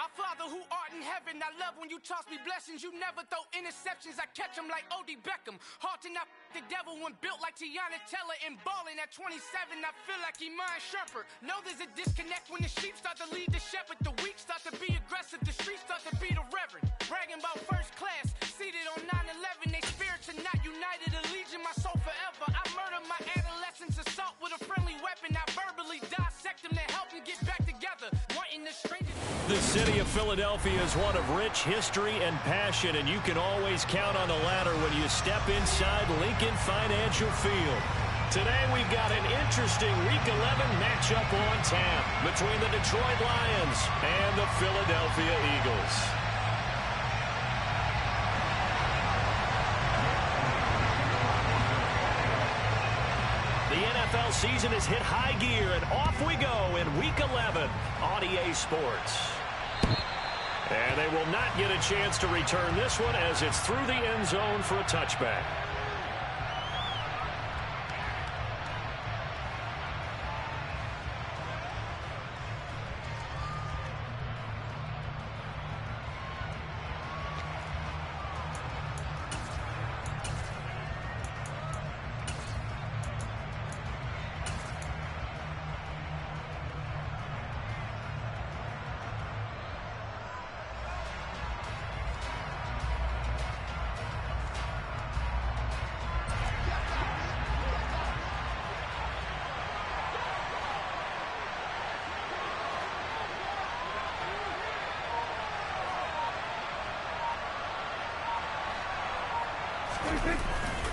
Our Father who art in heaven, I love when you toss me blessings. You never throw interceptions, I catch them like O.D. Beckham. Hard to not the devil when built like Tiana Teller. And balling at 27, I feel like Iman Shumpert. Know there's a disconnect when the sheep start to lead the shepherd. The weak start to be aggressive, the streets start to be the reverend. Bragging about first class, seated on 9/11. They spirits are not united, a legion, my soul forever. I murdered my adolescence, assault with a friendly weapon. I verbally dissect them to help them get back together. Wanting the strangers. The city of Philadelphia is one of rich history and passion, and you can always count on the latter when you step inside Lincoln Financial Field. Today we've got an interesting Week 11 matchup on tap between the Detroit Lions and the Philadelphia Eagles. The NFL season has hit high gear, and off we go in Week 11 on EA Sports. And they will not get a chance to return this one as it's through the end zone for a touchback.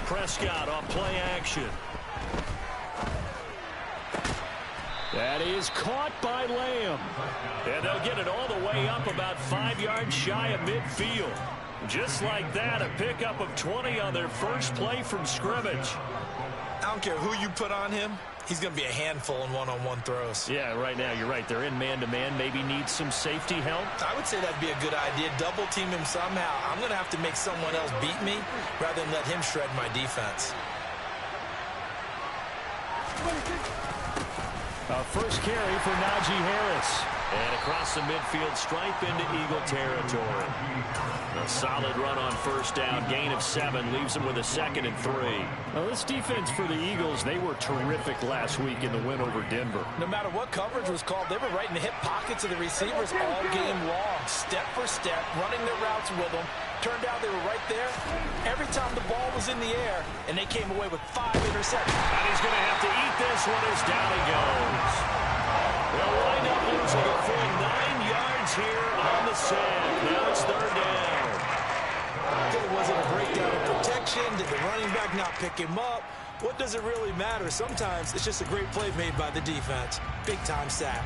Prescott off play action. That is caught by Lamb. And they'll get it all the way up about 5 yards shy of midfield. Just like that, a pickup of 20 on their first play from scrimmage. I don't care who you put on him. He's going to be a handful in one-on-one throws. Yeah, right now, you're right. They're in man-to-man. Maybe need some safety help. I would say that'd be a good idea. Double team him somehow. I'm going to have to make someone else beat me rather than let him shred my defense. Our first carry for Najee Harris. And across the midfield stripe into Eagle territory. A solid run on first down. Gain of 7 leaves them with a 2nd and 3. Now this defense for the Eagles, they were terrific last week in the win over Denver. No matter what coverage was called, they were right in the hip pockets of the receivers all game long. Step for step, running their routes with them. Turned out they were right there every time the ball was in the air, and they came away with 5 interceptions. And he's going to have to eat this one as down he goes. They'll wind up losing a full 9 yards here on the sack. Now it's 3rd down. Was it a breakdown of protection? Did the running back not pick him up? What does it really matter? Sometimes it's just a great play made by the defense. Big-time sack.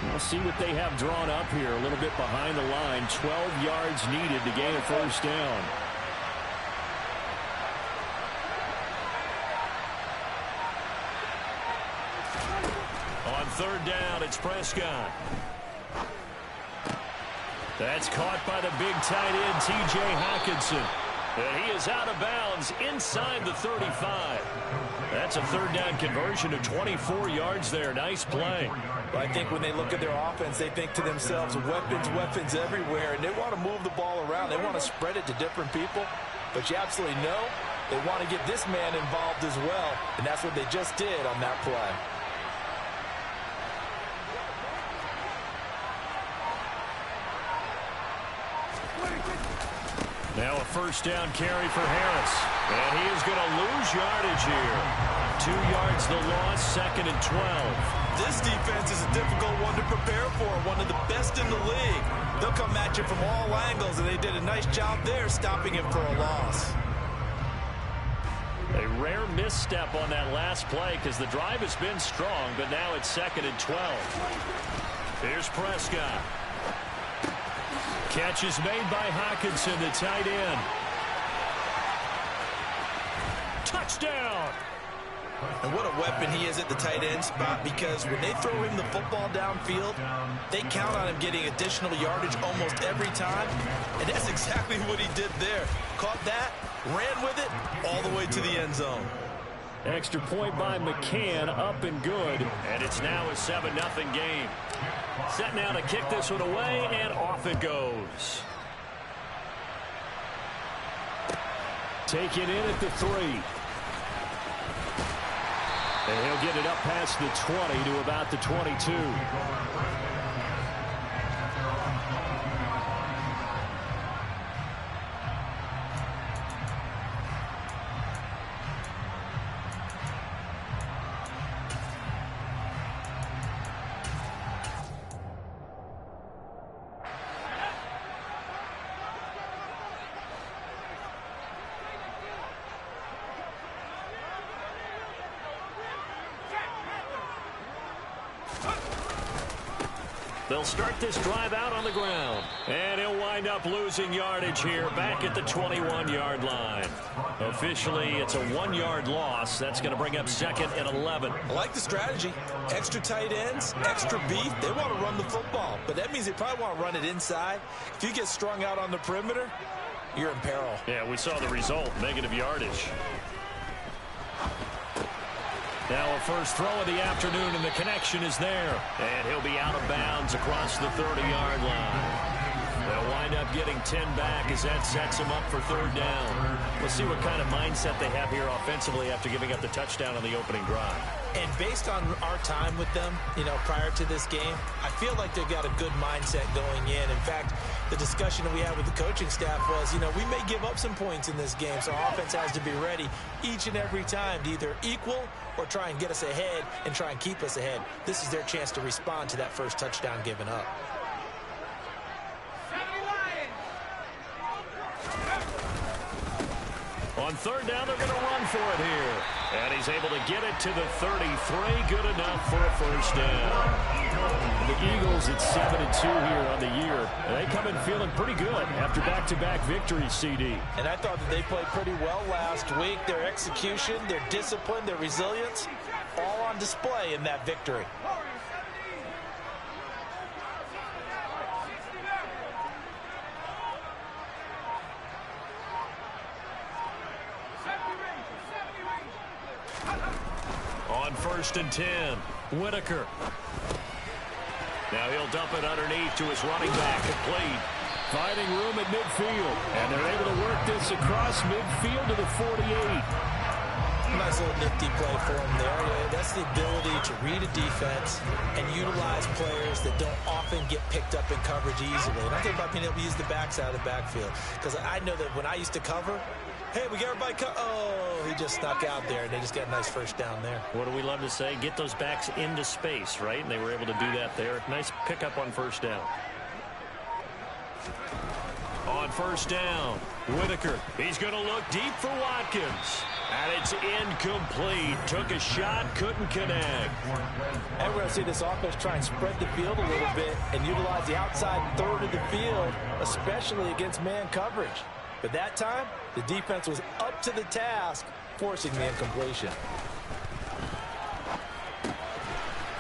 We'll see what they have drawn up here. A little bit behind the line. 12 yards needed to gain a first down. On 3rd down, it's Prescott. That's caught by the big tight end, T.J. Hockenson. And he is out of bounds inside the 35. That's a 3rd down conversion of 24 yards there. Nice play. I think when they look at their offense, they think to themselves, weapons everywhere, and they want to move the ball around. They want to spread it to different people. But you absolutely know they want to get this man involved as well, and that's what they just did on that play. Now a first down carry for Harris. And he is going to lose yardage here. 2 yards the loss, 2nd and 12. This defense is a difficult one to prepare for, one of the best in the league. They'll come at you from all angles, and they did a nice job there stopping him for a loss. A rare misstep on that last play because the drive has been strong, but now it's 2nd and 12. Here's Prescott. Catch is made by Hockenson, the tight end. Touchdown! And what a weapon he is at the tight end spot, because when they throw him the football downfield, they count on him getting additional yardage almost every time. And that's exactly what he did there. Caught that, ran with it, all the way to the end zone. Extra point by McCann, up and good. And it's now a 7-0 game. Set now to kick this one away, and off it goes. Taken in at the 3. And he'll get it up past the 20 to about the 22. They'll start this drive out on the ground. And he'll wind up losing yardage here back at the 21-yard line. Officially, it's a 1-yard loss. That's going to bring up 2nd and 11. I like the strategy. Extra tight ends, extra beef. They want to run the football, but that means they probably want to run it inside. If you get strung out on the perimeter, you're in peril. Yeah, we saw the result, negative yardage. Now a first throw of the afternoon, and the connection is there. And he'll be out of bounds across the 30-yard line. They'll wind up getting 10 back as that sets them up for 3rd down. We'll see what kind of mindset they have here offensively after giving up the touchdown on the opening drive. And based on our time with them, prior to this game, I feel like they've got a good mindset going in. In fact, the discussion that we had with the coaching staff was, we may give up some points in this game, so our offense has to be ready each and every time to either equal or try and get us ahead and try and keep us ahead. This is their chance to respond to that first touchdown given up. On 3rd down, they're going to run for it here. And he's able to get it to the 33. Good enough for a first down. The Eagles at 7-2 here on the year. They come in feeling pretty good after back-to-back victories, CD. And I thought that they played pretty well last week. Their execution, their discipline, their resilience, all on display in that victory. On 1st and 10, Whitaker. Now he'll dump it underneath to his running back, complete. Finding room at midfield, and they're able to work this across midfield to the 48. Nice little nifty play for him there. That's the ability to read a defense and utilize players that don't often get picked up in coverage easily. And I'm talking about being able to use the backside of the backfield. Because I know that when I used to cover, hey, we got everybody oh, he just snuck out there, and they just got a nice first down there. What do we love to say? Get those backs into space, right? And they were able to do that there. Nice pickup on 1st down. On 1st down, Whitaker. He's going to look deep for Watkins. And it's incomplete. Took a shot, couldn't connect. And we're going to see this offense try and spread the field a little bit and utilize the outside 3rd of the field, especially against man coverage. But that time, the defense was up to the task, forcing the incompletion.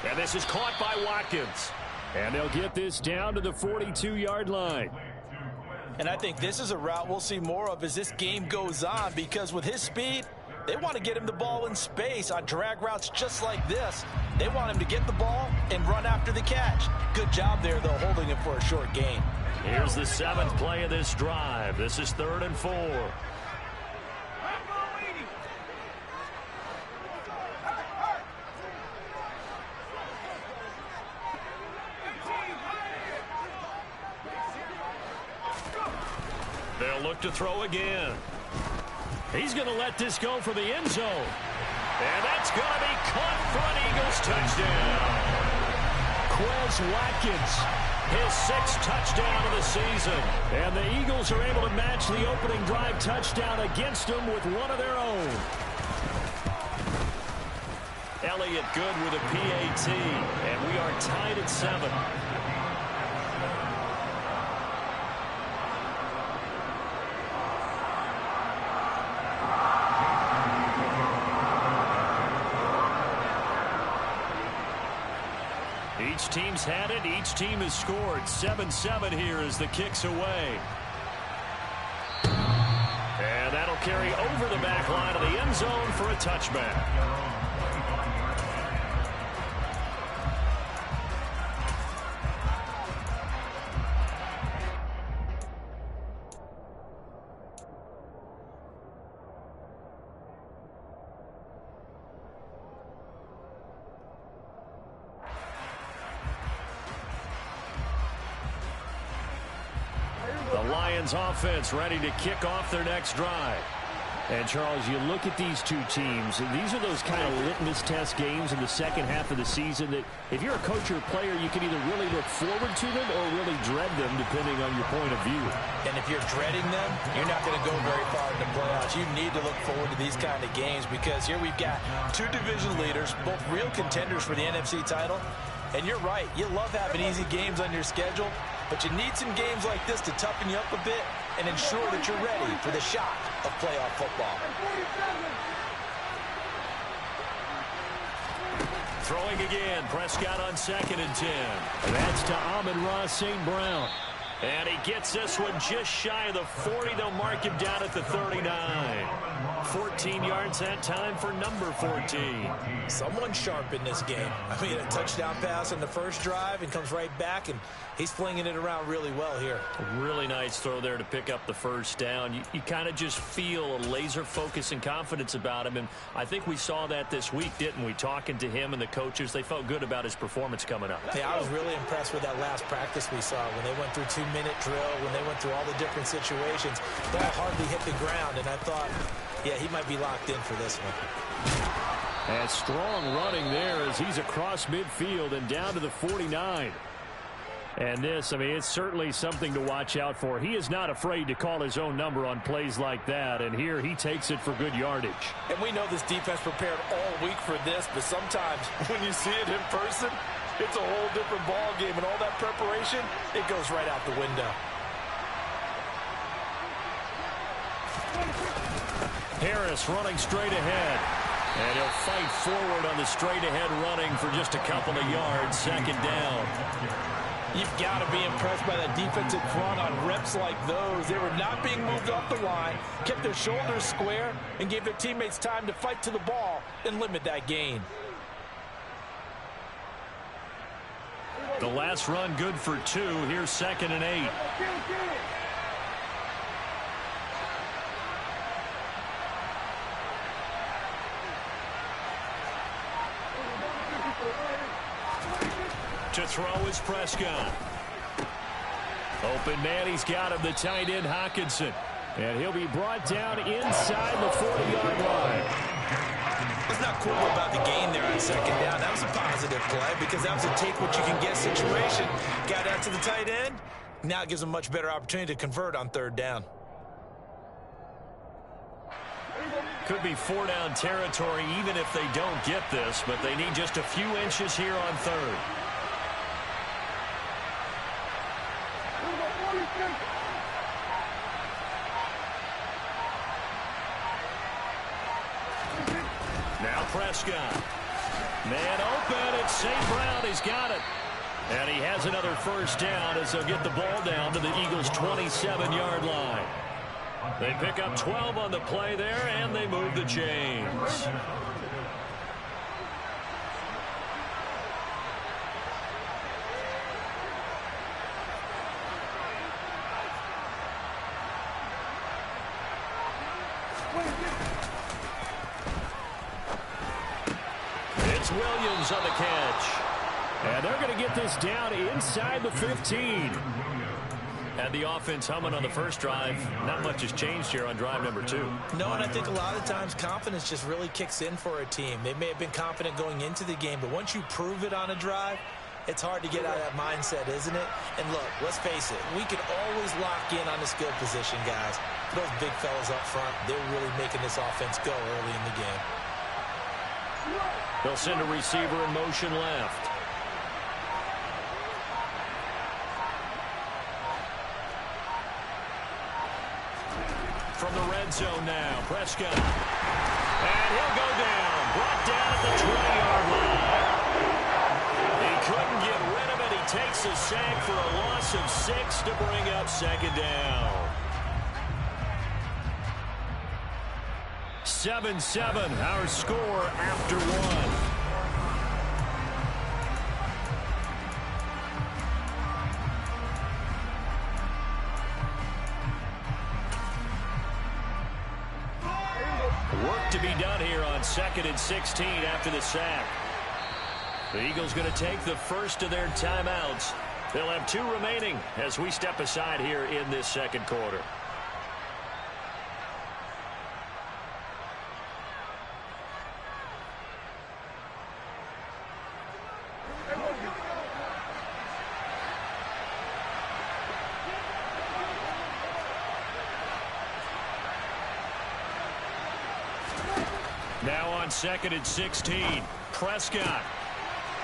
And this is caught by Watkins. And they'll get this down to the 42-yard line. And I think this is a route we'll see more of as this game goes on, because with his speed, they want to get him the ball in space on drag routes just like this. They want him to get the ball and run after the catch. Good job there, though, holding him for a short gain. Here's the 7th play of this drive. This is 3rd and 4. They'll look to throw again. He's going to let this go for the end zone. And that's going to be caught for an Eagles touchdown. Quez Watkins, his 6th touchdown of the season. And the Eagles are able to match the opening drive touchdown against them with one of their own. Elliott good with a PAT. And we are tied at 7. Each team's had it. Each team has scored. 7-7 here as the kick's away. And that'll carry over the back line of the end zone for a touchback. The Lions offense ready to kick off their next drive. And, Charles, you look at these two teams, and these are those kind of litmus test games in the second half of the season that if you're a coach or a player, you can either really look forward to them or really dread them, depending on your point of view. And if you're dreading them, you're not going to go very far in the playoffs. You need to look forward to these kind of games because here we've got two division leaders, both real contenders for the NFC title. And you're right, you love having easy games on your schedule, but you need some games like this to toughen you up a bit and ensure that you're ready for the shock of playoff football. Throwing again, Prescott on 2nd and 10. And that's to Amon-Ra St. Brown. And he gets this one just shy of the 40. They'll mark him down at the 39. 14 yards that time for number 14. Someone sharp in this game. I mean, a touchdown pass on the first drive and comes right back, and he's flinging it around really well here. A really nice throw there to pick up the first down. You kind of just feel a laser focus and confidence about him, and I think we saw that this week, didn't we? Talking to him and the coaches, they felt good about his performance coming up. Yeah, I was really impressed with that last practice we saw when they went through 2-minute drill, when they went through all the different situations. Ball hardly hit the ground, and I thought, yeah, he might be locked in for this one. And strong running there as he's across midfield and down to the 49. And this, I mean, it's certainly something to watch out for. He is not afraid to call his own number on plays like that, and here he takes it for good yardage. And we know this defense prepared all week for this, but sometimes when you see it in person, it's a whole different ball game, and all that preparation, it goes right out the window. Harris running straight ahead. And he'll fight forward on the straight-ahead running for just a couple of yards. 2nd down. You've got to be impressed by that defensive front on reps like those. They were not being moved off the line, kept their shoulders square, and gave their teammates time to fight to the ball and limit that gain. The last run good for 2. Here's 2nd and 8. To throw is Prescott. Open man, he's got him, the tight end Hockenson. And he'll be brought down inside the 40-yard line. What's not cool about the gain there on 2nd down, that was a positive play because that was a take-what-you-can-get situation. Got out to the tight end. Now it gives them a much better opportunity to convert on 3rd down. Could be 4-down territory even if they don't get this, but they need just a few inches here on 3rd. Now Prescott. Man open. It's St. Brown. He's got it. And he has another 1st down as they'll get the ball down to the Eagles' 27-yard line. They pick up 12 on the play there, and they move the chains. It's Williams on the catch. And they're going to get this down inside the 15. Had the offense humming on the first drive. Not much has changed here on drive number 2. No, and I think a lot of times confidence just really kicks in for a team. They may have been confident going into the game, but once you prove it on a drive, it's hard to get out of that mindset, isn't it? And look, let's face it, we can always lock in on the skill position, guys. Those big fellas up front, they're really making this offense go early in the game. They'll send a receiver in motion left. From the red zone now, Prescott. And he'll go down. Brought down at the 20-yard line. He couldn't get rid of it. He takes a sack for a loss of 6 to bring up 2nd down. 7-7, our score after one. Work to be done here on 2nd and 16 after the sack. The Eagles going to take the first of their timeouts. They'll have 2 remaining as we step aside here in this second quarter. Now on 2nd and 16, Prescott.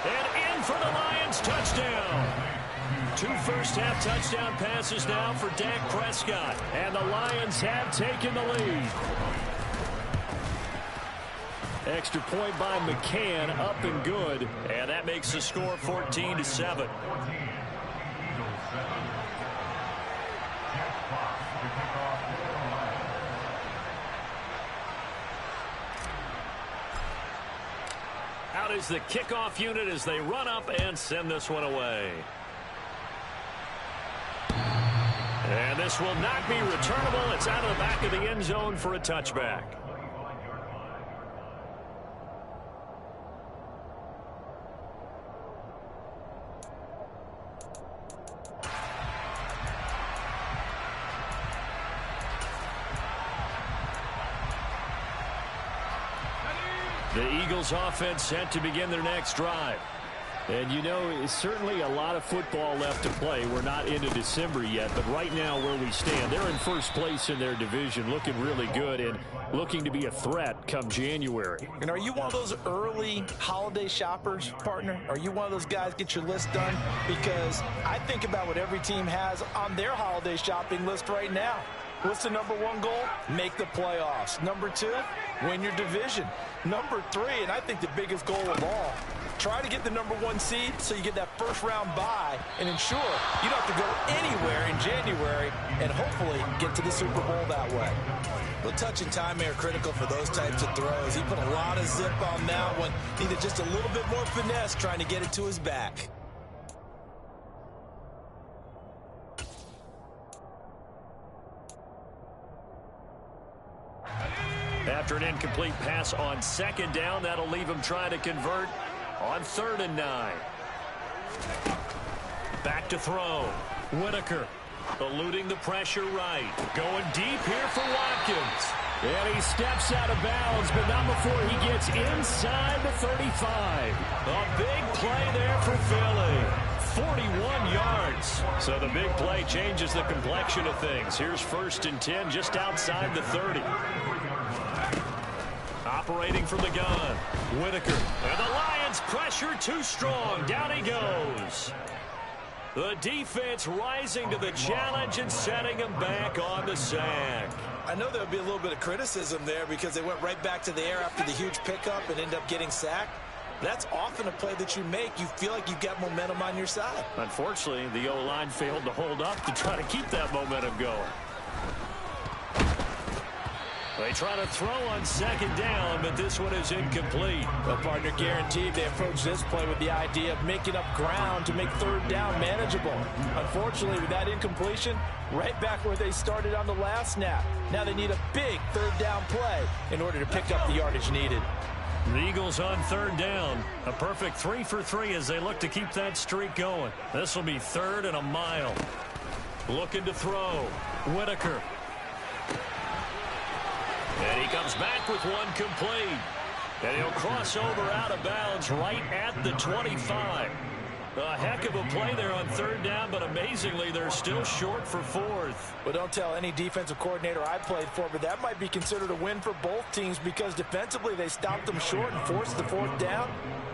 And in for the Lions, touchdown. 2 first-half touchdown passes now for Dak Prescott. And the Lions have taken the lead. Extra point by McCann, up and good. And that makes the score 14-7. Out is the kickoff unit as they run up and send this one away. And this will not be returnable. It's out of the back of the end zone for a touchback. The Eagles offense set to begin their next drive. And you know, it's certainly a lot of football left to play. We're not into December yet, but right now where we stand, they're in first place in their division, looking really good and looking to be a threat come January. And are you one of those early holiday shoppers, partner? Are you one of those guys get your list done? Because I think about what every team has on their holiday shopping list right now. What's the number 1 goal? Make the playoffs. Number 2, win your division. Number 3, and I think the biggest goal of all, try to get the number 1 seed so you get that first-round bye and ensure you don't have to go anywhere in January and hopefully get to the Super Bowl that way. Well, touch and timing are critical for those types of throws. He put a lot of zip on that one. Needed just a little bit more finesse trying to get it to his back. After an incomplete pass on 2nd down, that'll leave him trying to convert on 3rd and 9. Back to throw. Whitaker eluding the pressure right. Going deep here for Watkins. And he steps out of bounds, but not before he gets inside the 35. A big play there for Philly. 41 yards. So the big play changes the complexion of things. Here's 1st and 10 just outside the 30. Operating from the gun, Whitaker. And the Lions pressure too strong. Down he goes. The defense rising to the challenge and setting him back on the sack. I know there would be a little bit of criticism there because they went right back to the air after the huge pickup and ended up getting sacked. That's often a play that you make. You feel like you've got momentum on your side. Unfortunately, the O-line failed to hold up to try to keep that momentum going. They try to throw on 2nd down, but this one is incomplete. The partner guaranteed they approach this play with the idea of making up ground to make 3rd down manageable. Unfortunately, with that incompletion, right back where they started on the last snap. Now they need a big 3rd down play in order to pick up the yardage needed. The Eagles on 3rd down. A perfect 3 for 3 as they look to keep that streak going. This will be 3rd and a mile. Looking to throw. Whitaker. And he comes back with one complete. And he'll cross over out of bounds right at the 25. A heck of a play there on 3rd down, but amazingly, they're still short for 4th. Well, don't tell any defensive coordinator I played for, but that might be considered a win for both teams because defensively they stopped them short and forced the 4th down.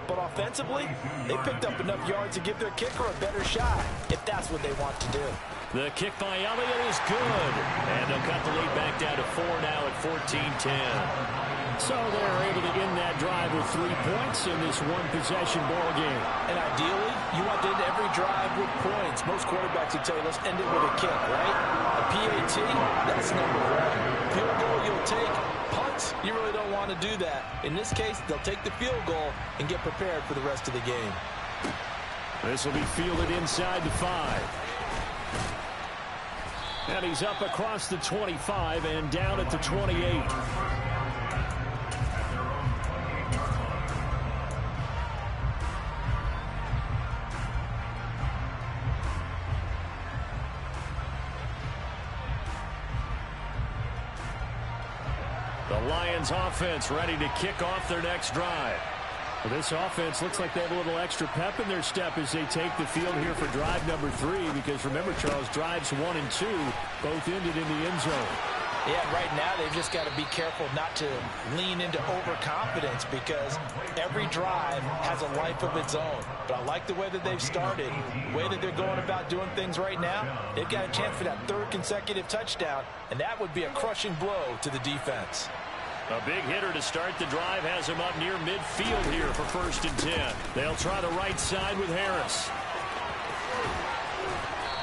But offensively, they picked up enough yards to give their kicker a better shot if that's what they want to do. The kick by Elliott is good. And they'll cut the lead back down to 4 now at 14-10. So they're able to end that drive with 3 points in this one-possession ball game. And ideally, you want to end every drive with points. Most quarterbacks would tell you, let's end it with a kick, right? A PAT, that's number 1. Field goal you'll take, punt points. You really don't want to do that. In this case, they'll take the field goal and get prepared for the rest of the game. This will be fielded inside the 5. And he's up across the 25 and down at the 28. The Lions offense ready to kick off their next drive. Well, this offense looks like they have a little extra pep in their step as they take the field here for drive number 3, because remember, Charles, drives 1 and 2 both ended in the end zone. Yeah, right now they've just got to be careful not to lean into overconfidence, because every drive has a life of its own. But I like the way that they've started, the way that they're going about doing things right now. They've got a chance for that 3rd consecutive touchdown, and that would be a crushing blow to the defense. A big hitter to start the drive has him up near midfield here for 1st and 10. They'll try the right side with Harris.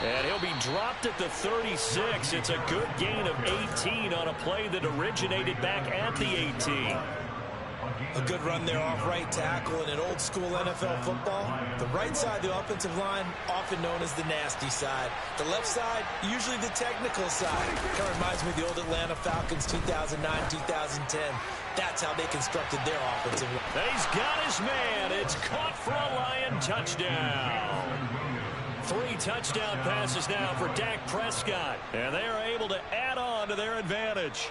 And he'll be dropped at the 36. It's a good gain of 18 on a play that originated back at the 18. A good run there off right tackle in an old school NFL football. The right side of the offensive line, often known as the nasty side. The left side, usually the technical side. Kind of reminds me of the old Atlanta Falcons 2009-2010. That's how they constructed their offensive line. And he's got his man. It's caught for a Lion touchdown. 3 touchdown passes now for Dak Prescott. And they are able to add on to their advantage.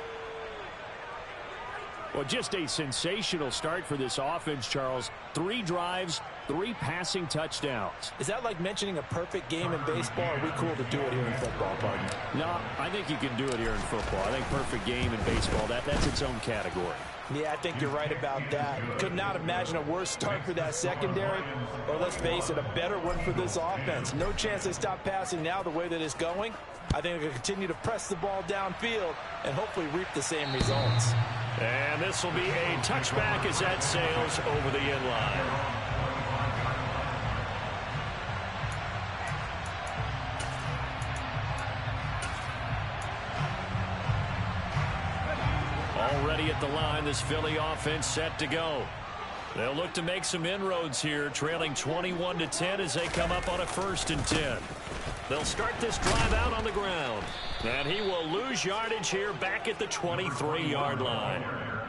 Well, just a sensational start for this offense, Charles. 3 drives, 3 passing touchdowns. Is that like mentioning a perfect game in baseball? Or are we cool to do it here in football, partner? No, I think you can do it here in football. I think perfect game in baseball, that's its own category. Yeah, I think you're right about that. Could not imagine a worse start for that secondary, or let's face it, a better one for this offense. No chance they stop passing now the way that it's going. I think they'll continue to press the ball downfield and hopefully reap the same results. And this will be a touchback as that sails over the end line. Already at the line, this Philly offense set to go. They'll look to make some inroads here, trailing 21-10 as they come up on a 1st and 10. They'll start this drive out on the ground. And he will lose yardage here back at the 23-yard line.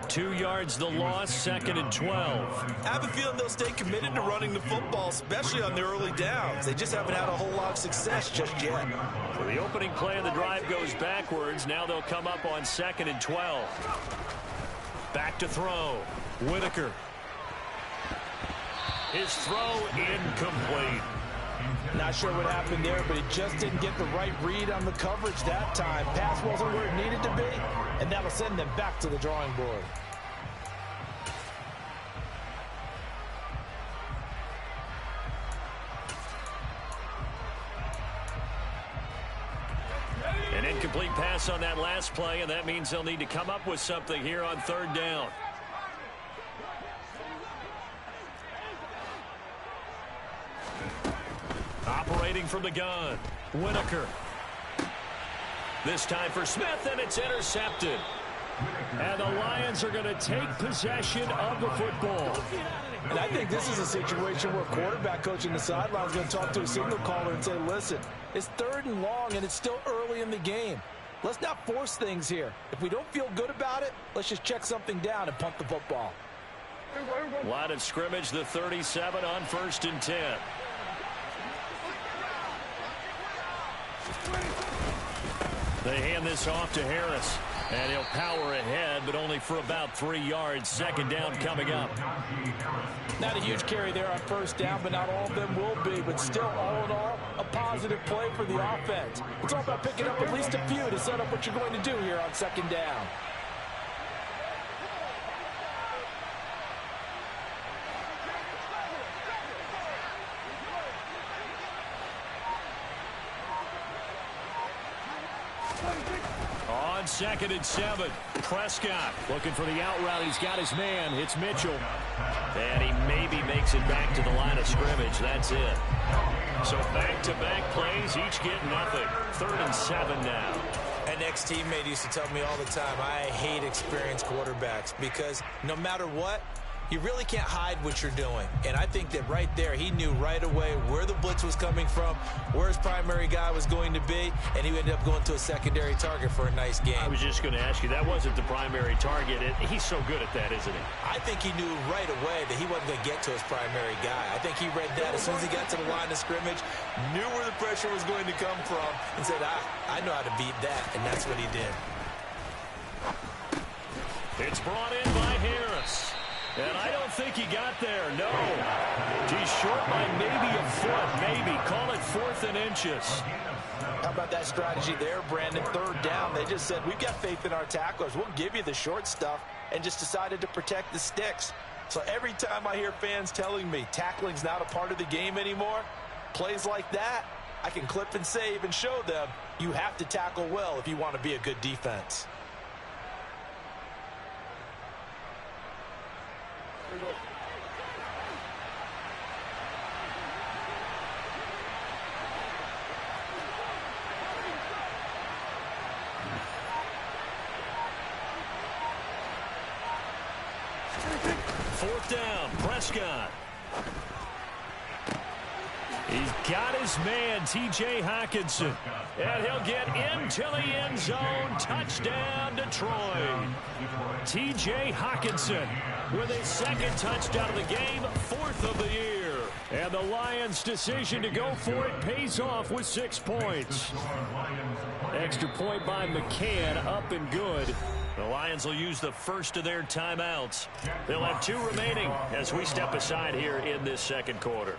2 yards the loss, 2nd and 12. I have a feeling they'll stay committed to running the football, especially on the early downs. They just haven't had a whole lot of success just yet. So the opening play of the drive goes backwards. Now they'll come up on 2nd and 12. Back to throw. Whitaker. His throw incomplete. Not sure what happened there, but he just didn't get the right read on the coverage that time. Pass wasn't where it needed to be, and that'll send them back to the drawing board. An incomplete pass on that last play, and that means they'll need to come up with something here on 3rd down. Operating from the gun, Whitaker. This time for Smith, and it's intercepted. And the Lions are going to take possession of the football. And I think this is a situation where quarterback coach in the sideline is going to talk to a signal caller and say, listen, it's 3rd and long, and it's still early in the game. Let's not force things here. If we don't feel good about it, let's just check something down and punt the football. Line of scrimmage, the 37 on 1st and 10. They hand this off to Harris, and he'll power ahead, but only for about 3 yards. 2nd down coming up. Not a huge carry there on 1st down, but not all of them will be. But still, all in all, a positive play for the offense. It's all about picking up at least a few to set up what you're going to do here on 2nd down. On 2nd and 7, Prescott looking for the out route. He's got his man. It's Mitchell. And he maybe makes it back to the line of scrimmage. That's it. So back-to-back plays, each get nothing. 3rd and 7 now. And an ex-teammate used to tell me all the time, I hate experienced quarterbacks because no matter what, you really can't hide what you're doing. And I think that right there, he knew right away where the blitz was coming from, where his primary guy was going to be, and he ended up going to a secondary target for a nice game. I was just going to ask you, that wasn't the primary target. He's so good at that, isn't he? I think he knew right away that he wasn't going to get to his primary guy. I think he read that as soon as he got to the line of scrimmage, knew where the pressure was going to come from, and said, I know how to beat that, and that's what he did. It's brought in by Harris. And I don't think he got there, no. He's short by maybe a foot, maybe. Call it 4th and inches. How about that strategy there, Brandon? 3rd down, they just said, we've got faith in our tacklers. We'll give you the short stuff, and just decided to protect the sticks. So every time I hear fans telling me tackling's not a part of the game anymore, plays like that, I can clip and save and show them you have to tackle well if you want to be a good defense. Fourth down, Prescott. He's got his man, T.J. Hockenson. And he'll get into the end zone. Touchdown, Detroit. T.J. Hockenson with his 2nd touchdown of the game, 4th of the year. And the Lions' decision to go for it pays off with 6 points. Extra point by McCann, up and good. The Lions will use the first of their timeouts. They'll have 2 remaining as we step aside here in this 2nd quarter.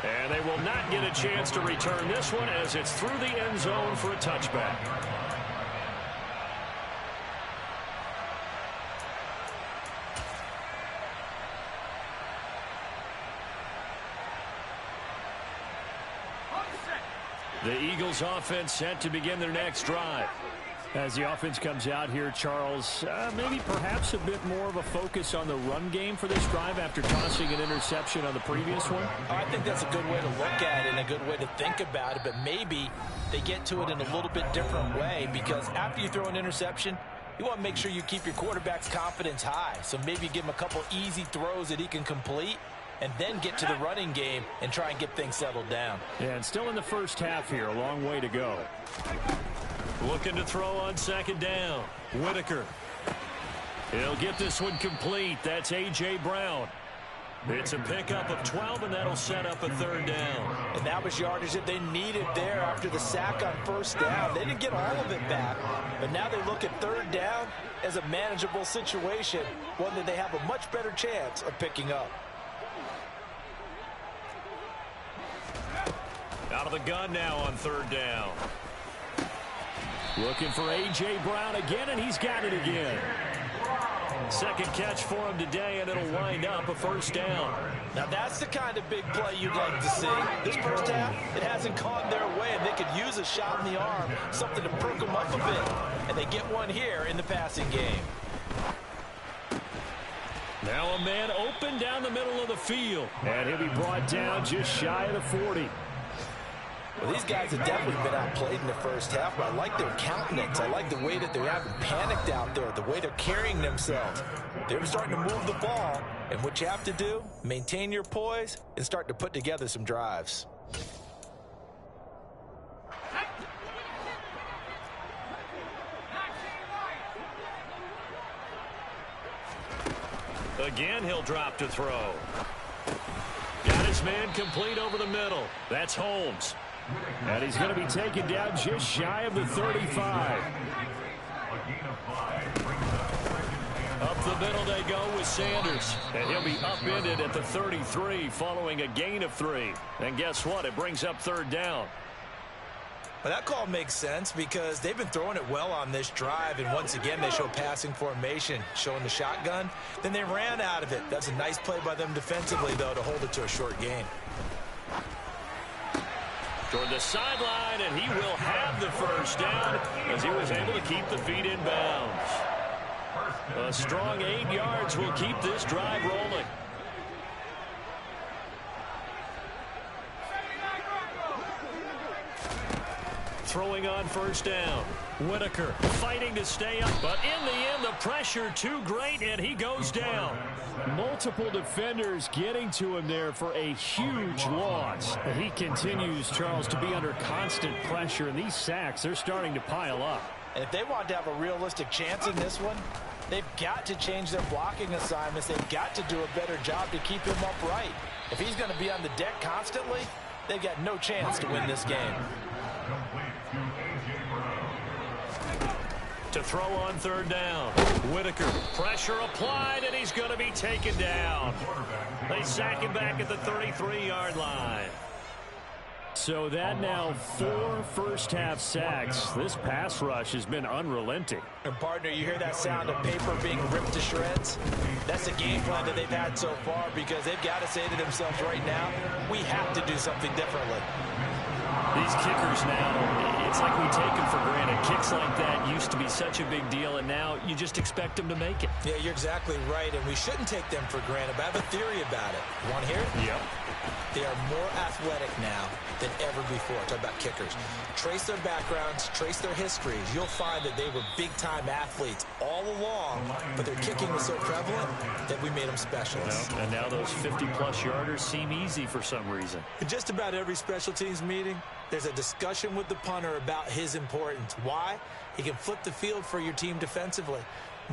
And they will not get a chance to return this one as it's through the end zone for a touchback. The Eagles offense set to begin their next drive. As the offense comes out here, Charles, maybe perhaps a bit more of a focus on the run game for this drive after tossing an interception on the previous one? I think that's a good way to look at it and a good way to think about it, but maybe they get to it in a little bit different way because after you throw an interception, you want to make sure you keep your quarterback's confidence high. So maybe give him a couple easy throws that he can complete and then get to the running game and try and get things settled down. Yeah, and still in the first half here, a long way to go. Looking to throw on 2nd down. Whitaker. He'll get this one complete. That's A.J. Brown. It's a pickup of 12, and that'll set up a 3rd down. And that was yardage that they needed there after the sack on 1st down. They didn't get all of it back, but now they look at 3rd down as a manageable situation, one that they have a much better chance of picking up. Out of the gun now on 3rd down. Looking for A.J. Brown again, and he's got it again. 2nd catch for him today, and it'll wind up a 1st down. Now that's the kind of big play you'd like to see. This first half, it hasn't gone their way, and they could use a shot in the arm, something to perk them up a bit. And they get one here in the passing game. Now a man open down the middle of the field, and he'll be brought down just shy of the 40. Well, these guys have definitely been outplayed in the first half, but I like their countenance. I like the way that they haven't panicked out there, the way they're carrying themselves. They're starting to move the ball, and what you have to do, maintain your poise and start to put together some drives. Again, he'll drop to throw. Got his man complete over the middle. That's Holmes. And he's going to be taken down just shy of the 35. Up the middle they go with Sanders. And he'll be upended at the 33 following a gain of 3. And guess what? It brings up 3rd down. Well, that call makes sense because they've been throwing it well on this drive, and once again they show passing formation, showing the shotgun. Then they ran out of it. That's a nice play by them defensively, though, to hold it to a short gain. Toward the sideline, and he will have the 1st down as he was able to keep the feet in bounds. A strong 8 yards will keep this drive rolling. throwing on first down. Whitaker fighting to stay up, but in the end, the pressure too great, and he goes down. Multiple defenders getting to him there for a huge loss. But he continues, Charles, to be under constant pressure, and these sacks, they're starting to pile up. And if they want to have a realistic chance in this one, they've got to change their blocking assignments. They've got to do a better job to keep him upright. If he's going to be on the deck constantly, they've got no chance to win this game. To throw on third down. Whitaker, pressure applied, and he's going to be taken down. They sack him back at the 33-yard line. So that now 4 first-half sacks. This pass rush has been unrelenting. And partner, you hear that sound of paper being ripped to shreds? That's the game plan that they've had so far, because they've got to say to themselves right now, we have to do something differently. These kickers now, it's like we take them for granted. Kicks like that used to be such a big deal, and now you just expect them to make it. Yeah, you're exactly right, and we shouldn't take them for granted, but I have a theory about it. You want to hear it? Yep. They are more athletic now than ever before. Talk about kickers. Trace their backgrounds, trace their histories. You'll find that they were big-time athletes all along, but their kicking was so prevalent that we made them specialists. Well, and now those 50-plus yarders seem easy for some reason. In just about every special teams meeting, there's a discussion with the punter about his importance. Why? He can flip the field for your team defensively,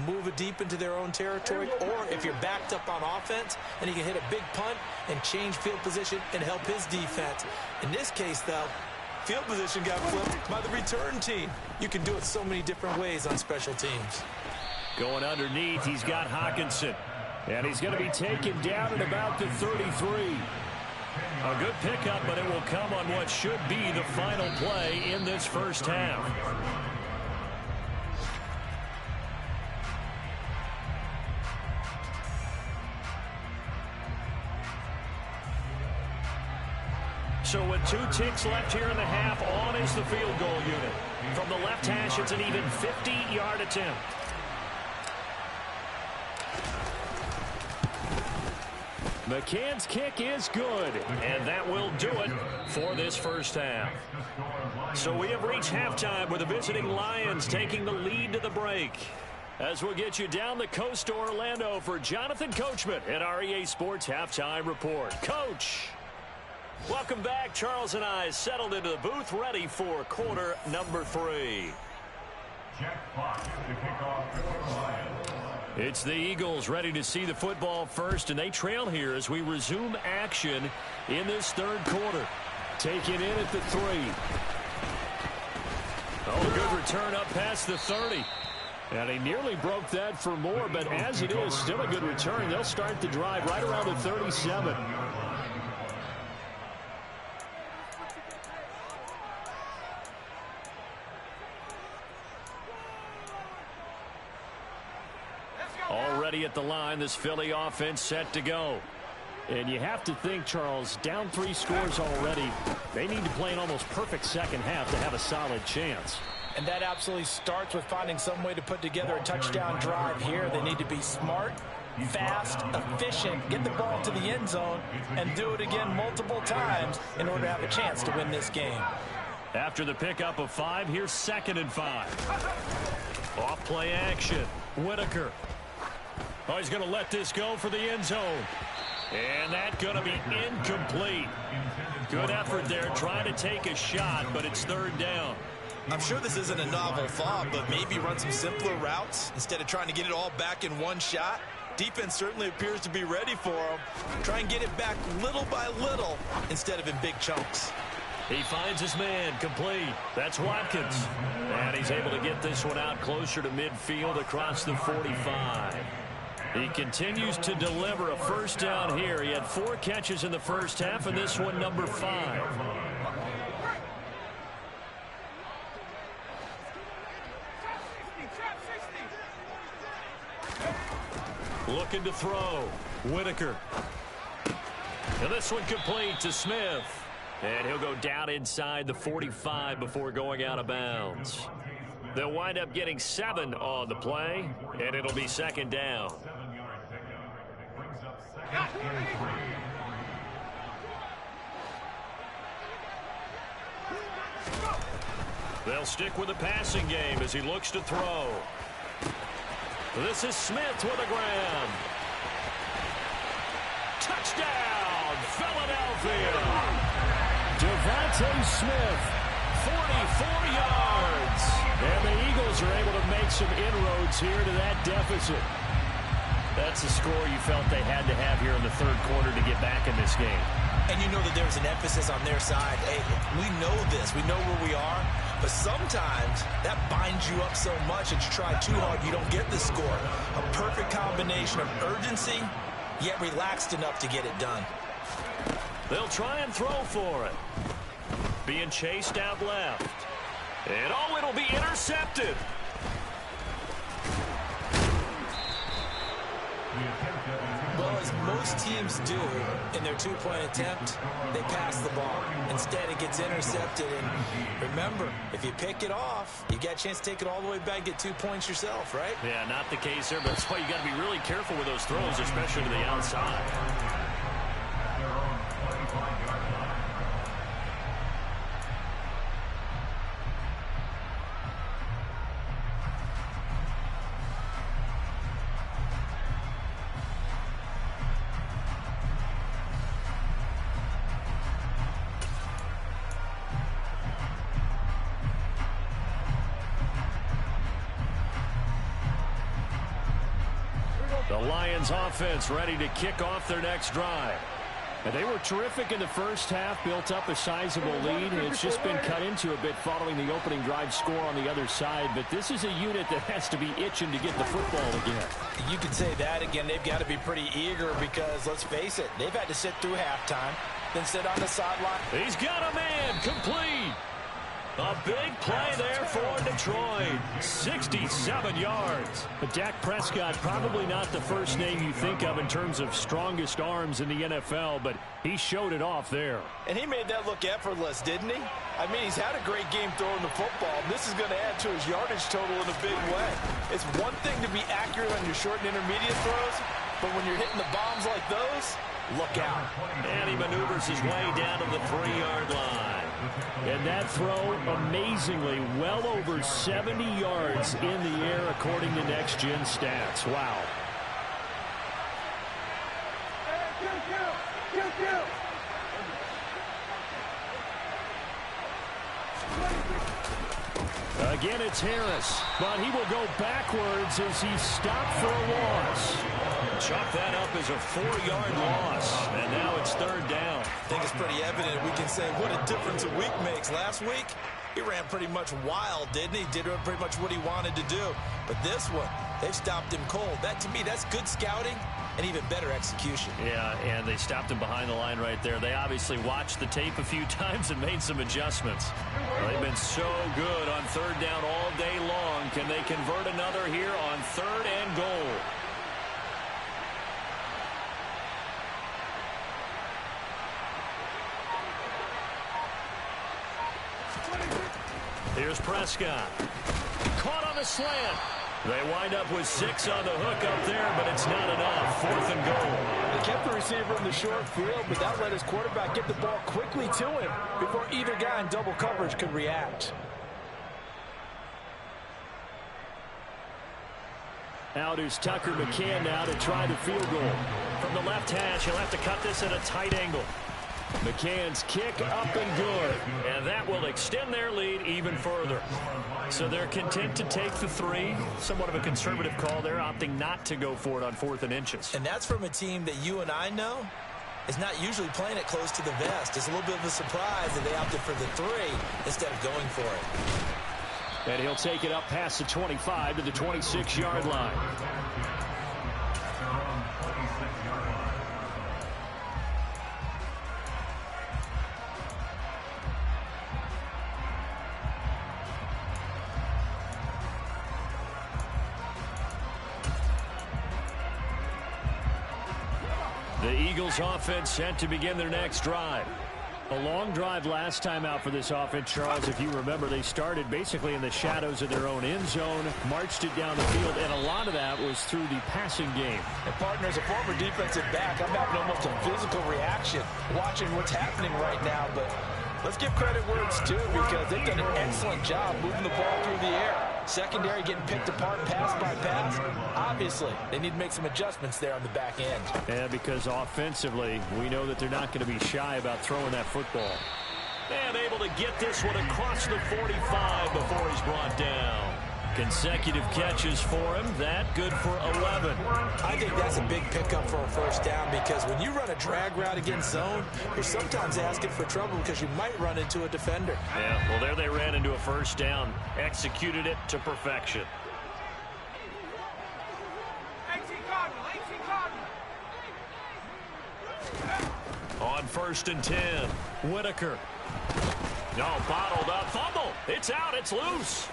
move it deep into their own territory, or if you're backed up on offense, and he can hit a big punt and change field position and help his defense. In this case, though, field position got flipped by the return team. You can do it so many different ways on special teams. Going underneath, he's got Hawkinson. And he's going to be taken down at about the 33. A good pickup, but it will come on what should be the final play in this first half. So with 2 ticks left here in the half, on is the field goal unit. From the left hash, it's an even 50-yard attempt. McCann's kick is good. And that will do it for this first half. So we have reached halftime with the visiting Lions taking the lead to the break. As we'll get you down the coast to Orlando for Jonathan Coachman at our EA Sports Halftime Report. Coach, welcome back. Charles and I settled into the booth, ready for quarter number 3. It's the Eagles ready to see the football first, and they trail here as we resume action in this third quarter. Taken in at the 3. Oh, good return up past the 30. And he nearly broke that for more, but as it is, still a good return. They'll start the drive right around the 37. Already at the line, this Philly offense set to go. And you have to think, Charles, down 3 scores already. They need to play an almost perfect second half to have a solid chance. And that absolutely starts with finding some way to put together a touchdown drive here. They need to be smart, fast, efficient, get the ball to the end zone, and do it again multiple times in order to have a chance to win this game. After the pickup of 5, here's 2nd and 5. Off play action. Whitaker. Oh, he's going to let this go for the end zone. And that's going to be incomplete. Good effort there trying to take a shot, but it's 3rd down. I'm sure this isn't a novel thought, but maybe run some simpler routes instead of trying to get it all back in one shot. Defense certainly appears to be ready for him. Try and get it back little by little instead of in big chunks. He finds his man complete. That's Watkins. And he's able to get this one out closer to midfield across the 45. He continues to deliver a first down here. He had 4 catches in the first half, and this one number 5. Looking to throw. Whitaker. And this one complete to Smith. And he'll go down inside the 45 before going out of bounds. They'll wind up getting 7 on the play, and it'll be 2nd down. They'll stick with the passing game as he looks to throw. This is Smith with a grab. Touchdown, Philadelphia. Devontae Smith, 44 yards. And the Eagles are able to make some inroads here to that deficit. That's the score you felt they had to have here in the third quarter to get back in this game. And you know that there's an emphasis on their side. Hey, we know this. We know where we are. But sometimes that binds you up so much that you try too hard, you don't get the score. A perfect combination of urgency, yet relaxed enough to get it done. They'll try and throw for it. Being chased out left. And oh, it'll be intercepted. Well, as most teams do in their two-point attempt, they pass the ball. Instead, it gets intercepted. And remember, if you pick it off, you got a chance to take it all the way back, get 2 points yourself, right? Yeah, not the case there, but that's why you got to be really careful with those throws, especially to the outside. The Lions offense ready to kick off their next drive. And they were terrific in the first half, built up a sizable lead. It's just been cut into a bit following the opening drive score on the other side. But this is a unit that has to be itching to get the football again. You could say that again. They've got to be pretty eager because, let's face it, they've had to sit through halftime, then sit on the sideline. He's got a man complete. A big play there for Detroit. 67 yards. But Dak Prescott, probably not the first name you think of in terms of strongest arms in the NFL, but he showed it off there. And he made that look effortless, didn't he? I mean, he's had a great game throwing the football. And this is going to add to his yardage total in a big way. It's one thing to be accurate on your short and intermediate throws, but when you're hitting the bombs like those, look out. And he maneuvers his way down to the 3-yard line. And that throw, amazingly, well over 70 yards in the air, according to Next Gen Stats. Wow. Again, it's Harris, but he will go backwards as he stopped for a loss. Chalk that up as a 4-yard loss, and now it's third down. I think it's pretty evident. We can say what a difference a week makes. Last week, he ran pretty much wild, didn't he? Did pretty much what he wanted to do. But this one, they've stopped him cold. That, to me, that's good scouting and even better execution. Yeah, and they stopped him behind the line right there. They obviously watched the tape a few times and made some adjustments. Well, they've been so good on third down all day long. Can they convert another here on 3rd and goal? Here's Prescott. Caught on the slant. They wind up with 6 on the hook up there, but it's not enough. 4th and goal. They kept the receiver in the short field, but that let his quarterback get the ball quickly to him before either guy in double coverage could react. Out is Tucker McCann now to try the field goal. From the left hash, he'll have to cut this at a tight angle. McCann's kick up and good. And that will extend their lead even further. So they're content to take the 3. Somewhat of a conservative call there, opting not to go for it on 4th and inches. And that's from a team that you and I know is not usually playing it close to the vest. It's a little bit of a surprise that they opted for the 3 instead of going for it. And he'll take it up past the 25 to the 26-yard line. The Eagles offense set to begin their next drive. A long drive last time out for this offense, Charles. If you remember, they started basically in the shadows of their own end zone, marched it down the field, and a lot of that was through the passing game. And partner, as a former defensive back, I'm having almost a physical reaction watching what's happening right now. But Let's give credit where it's due because they've done an excellent job moving the ball through the air. Secondary getting picked apart pass by pass. Obviously, they need to make some adjustments there on the back end. Yeah, because offensively, we know that they're not going to be shy about throwing that football. And able to get this one across the 45 before he's brought down. Consecutive catches for him. That good for 11. I think that's a big pickup for a first down because when you run a drag route against zone, you're sometimes asking for trouble because you might run into a defender. Yeah, well, there they ran into a first down. Executed it to perfection. 18 Cardinal, 18 Cardinal. On 1st and 10, Whitaker. No, bottled up. Fumble. It's out. It's loose.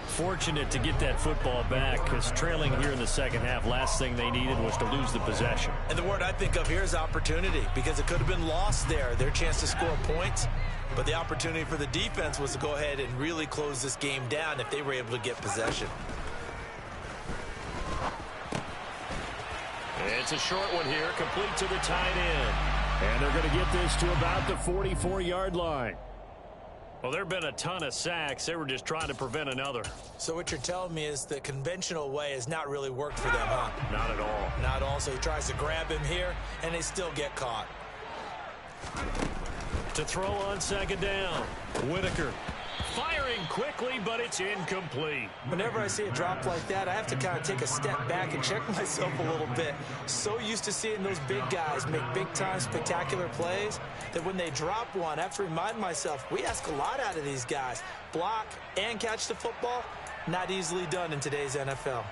Fortunate to get that football back because trailing here in the second half, last thing they needed was to lose the possession. And the word I think of here is opportunity because it could have been lost there, their chance to score points. But the opportunity for the defense was to go ahead and really close this game down if they were able to get possession. It's a short one here, complete to the tight end. And they're going to get this to about the 44-yard line. Well, there have been a ton of sacks. They were just trying to prevent another. So what you're telling me is the conventional way has not really worked for them, huh? Not at all. Not at all. So he tries to grab him here, and they still get caught. To throw on 2nd down, Whitaker. Firing quickly, but it's incomplete. Whenever I see a drop like that, I have to kind of take a step back and check myself a little bit. So used to seeing those big guys make big-time spectacular plays that when they drop one, I have to remind myself, we ask a lot out of these guys. Block and catch the football, not easily done in today's NFL.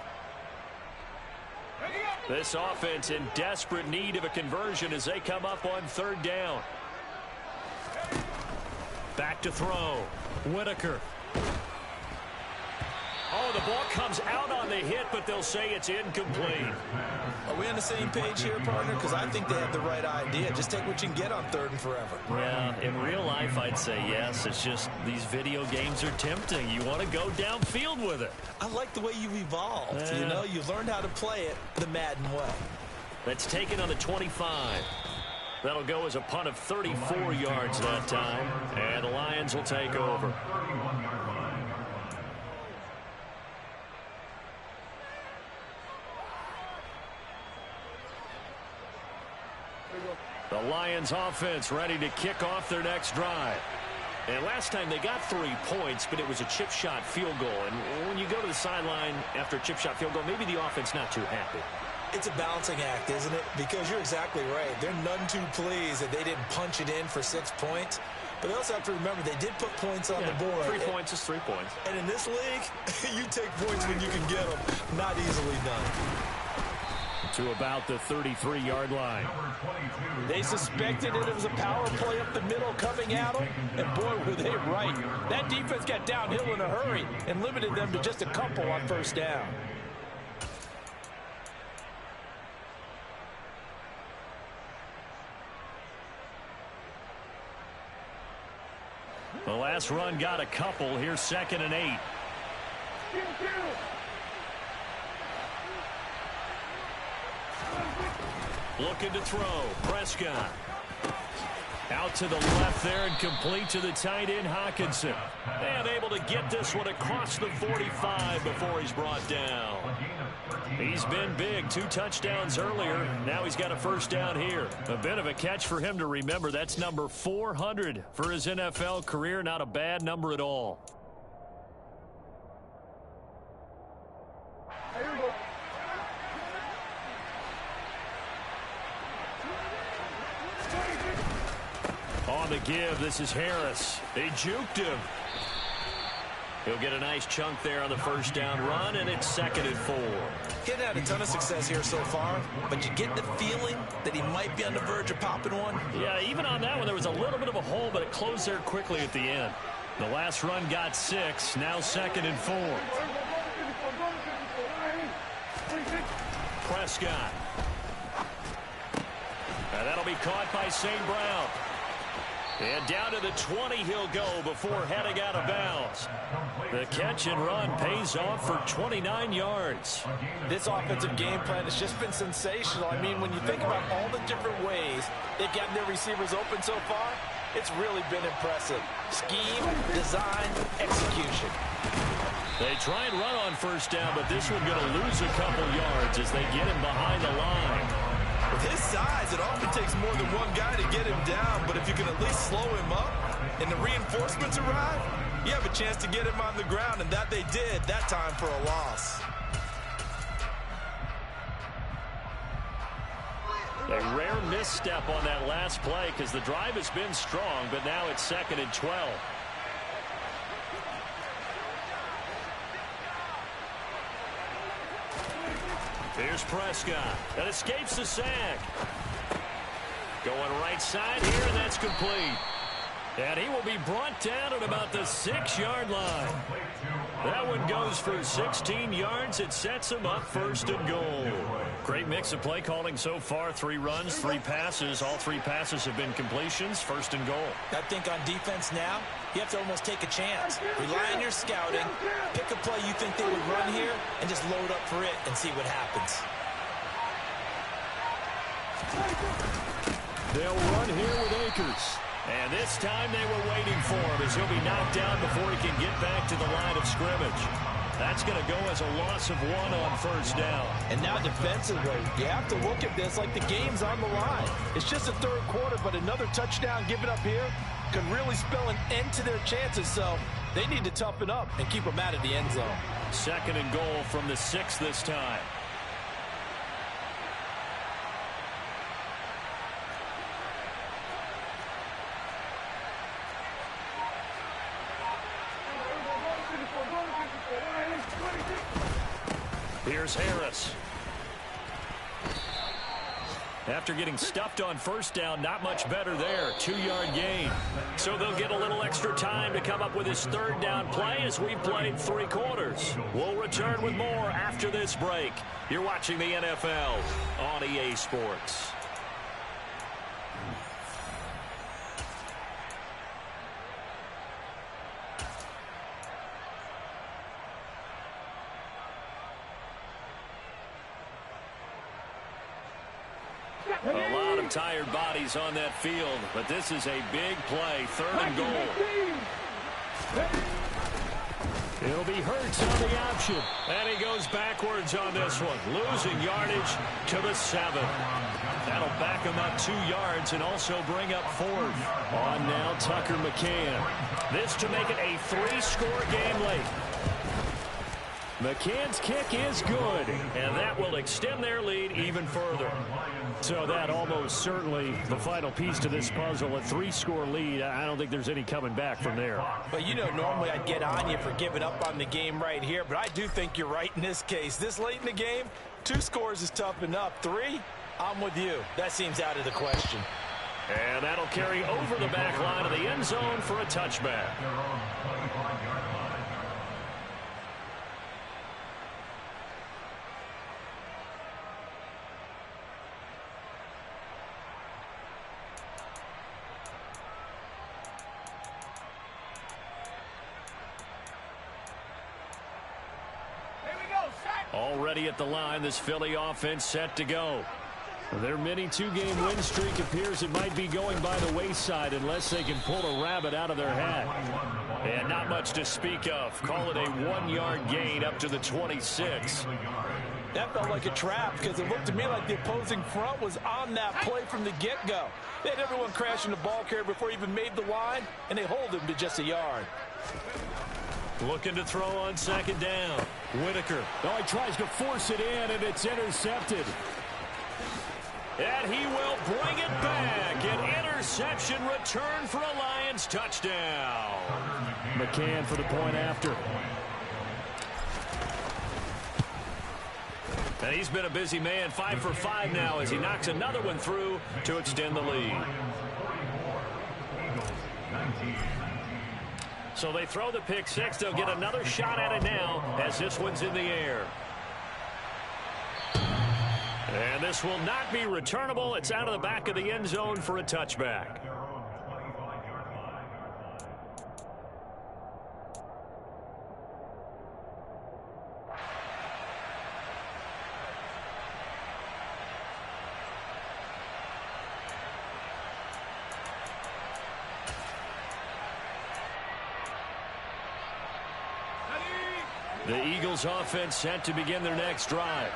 This offense in desperate need of a conversion as they come up on 3rd down. Back to throw. Whitaker. Oh, the ball comes out on the hit, but they'll say it's incomplete. Are we on the same page here, partner? Because I think they have the right idea. Just take what you can get on 3rd and forever. Yeah, in real life, I'd say yes. It's just these video games are tempting. You want to go downfield with it. I like the way you've evolved. You know, you've learned how to play it the Madden way. That's taken on the 25. That'll go as a punt of 34 yards that time, and the Lions will take over. The Lions offense ready to kick off their next drive. And last time they got 3 points, but it was a chip shot field goal. And when you go to the sideline after a chip shot field goal, maybe the offense not too happy. It's a balancing act, isn't it? Because you're exactly right. They're none too pleased that they didn't punch it in for 6 points. But they also have to remember they did put points on the board. 3 points is 3 points. And in this league, you take points when you can get them. Not easily done. To about the 33-yard line. They suspected it was a power play up the middle coming at them. And boy, were they right. That defense got downhill in a hurry and limited them to just a couple on 1st down. The last run got a couple. Here's 2nd and 8. Looking to throw. Prescott. Out to the left there and complete to the tight end, Hockenson. And able to get this one across the 45 before he's brought down. He's been big. 2 touchdowns earlier. Now he's got a 1st down here. A bit of a catch for him to remember. That's number 400 for his NFL career. Not a bad number at all. On the give, this is Harris. They juked him. He'll get a nice chunk there on the 1st down run, and it's 2nd and 4. He hadn't had a ton of success here so far, but you get the feeling that he might be on the verge of popping one. Yeah, even on that one, there was a little bit of a hole, but it closed there quickly at the end. The last run got 6, now 2nd and 4. Prescott. And that'll be caught by St. Brown. And down to the 20 he'll go before heading out of bounds. The catch and run pays off for 29 yards. This offensive game plan has just been sensational. I mean, when you think about all the different ways they've gotten their receivers open so far, It's really been impressive. Scheme, design, execution. They try and run on first down, but this one going to lose a couple yards as they get him behind the line. With his size, it often takes more than one guy to get him down, but if you can at least slow him up and the reinforcements arrive, you have a chance to get him on the ground, and that they did that time for a loss. A rare misstep on that last play because the drive has been strong, but now it's 2nd and 12. Here's Prescott. That escapes the sack. Going right side here, and that's complete. And he will be brought down at about the 6-yard line. That one goes for 16 yards. It sets him up 1st and goal. Great mix of play calling so far. 3 runs, 3 passes. All 3 passes have been completions. 1st and goal. I think on defense now, you have to almost take a chance. Rely on your scouting. Pick a play you think they would run here and just load up for it and see what happens. They'll run here with Akers. And this time they were waiting for him as he'll be knocked down before he can get back to the line of scrimmage. That's going to go as a loss of 1 on 1st down. And now defensively, you have to look at this like the game's on the line. It's just the 3rd quarter, but another touchdown given up here could really spell an end to their chances. So they need to toughen up and keep them out of the end zone. 2nd and goal from the 6 this time. Here's Harris. After getting stuffed on 1st down, not much better there. 2-yard gain. So they'll get a little extra time to come up with his 3rd down play as we've played 3 quarters. We'll return with more after this break. You're watching the NFL on EA Sports. A lot of tired bodies on that field, but this is a big play. 3rd and goal. It'll be Hurts on the option. And he goes backwards on this one, losing yardage to the 7. That'll back him up 2 yards and also bring up 4th. On now, Tucker McCann. This to make it a 3-score game late. McCann's kick is good. And that will extend their lead even further. So that almost certainly the final piece to this puzzle, a 3-score lead. I don't think there's any coming back from there. But you know, normally I'd get on you for giving up on the game right here, but I do think you're right in this case. This late in the game, 2 scores is tough enough. 3, I'm with you. That seems out of the question. And that'll carry over the back line of the end zone for a touchback. Already at the line, this Philly offense set to go. Their mini 2-game win streak appears it might be going by the wayside unless they can pull a rabbit out of their hat. And not much to speak of. Call it a 1-yard gain up to the 26. That felt like a trap because it looked to me like the opposing front was on that play from the get-go. They had everyone crashing the ball carrier before he even made the line, and they hold him to just a yard. Looking to throw on 2nd down. Whitaker. Oh, he tries to force it in, and it's intercepted. And he will bring it back. An interception return for a Lions touchdown. McCann for the point after. And he's been a busy man. 5 for 5 now as he knocks another one through to extend the lead. So they throw the pick 6. They'll get another shot at it now as this one's in the air. And this will not be returnable. It's out of the back of the end zone for a touchback. The Eagles offense set to begin their next drive.